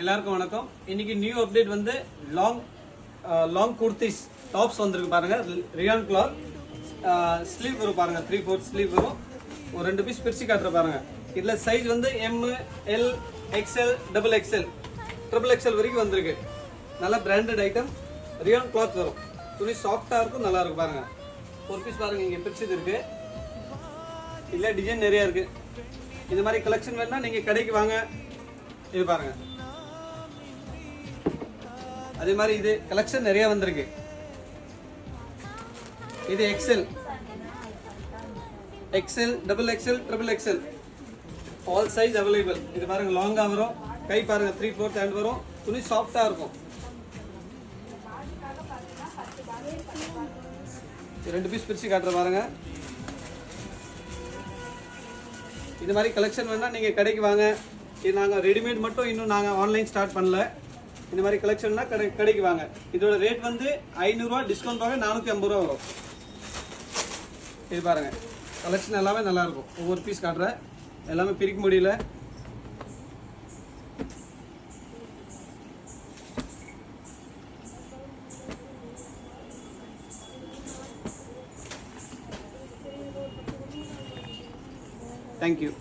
எல்லாருக்கும் வணக்கம். இன்னைக்கு நியூ அப்டேட் வந்து லாங் குர்த்திஸ் டாப்ஸ் வந்திருக்கு பாருங்க. ரியான் கிளாத் ஸ்லீவ் வரும் பாருங்க, 3/4 ஸ்லீவ் வரும். ஒரு 2 பீஸ் பிரிச்சு காட்டுற பாருங்க. இதுல சைஸ் வந்து M, L, XL, XXL, XXL வரைக்கும் வந்திருக்கு. நல்ல பிராண்டட் ஐட்டம், ரியான் கிளாத் வரும். துணி சாஃப்டா இருக்கும், நல்லா இருக்கும் பாருங்க. ஒரு பீஸ் பாருங்க, இங்க பிரிச்சது இருக்கு. இதுல டிசைன் நிறைய இருக்கு. இந்த மாதிரி கலெக்ஷன் வேணா நீங்க கடைக்கு வாங்க. இது பாருங்க, அதே மாதிரி இது கலெக்ஷன் நிறைய வந்திருக்கு. இது XL, XXL, XXL all size available. இது பாருங்க, லாங்கா வரும், கை பாருங்க 3/4 ஹேண்ட் வரும், துணி சாஃப்டா இருக்கும். 2 பீஸ் பிரிச்சு காட்டுற பாருங்க. இது மாதிரி கலெக்ஷன் வேணா நீங்க கடைக்கு வாங்க. இது நாங்கள் ரெடிமேட் மட்டும் இன்னும் நாங்கள் ஆன்லைன் ஸ்டார்ட் பண்ணல. இந்த மாதிரி கலெக்ஷன்னா கடைக்கு வாங்க. இதோட ரேட் வந்து 500 ரூபா, டிஸ்கவுண்ட் பாருங்க 450 ரூபா வரும். இது பாருங்க, கலெக்ஷன் எல்லாமே நல்லா இருக்கும். ஒவ்வொரு பீஸ் காட்டுறேன், எல்லாமே பிரிக்க முடியல. தேங்க்யூ.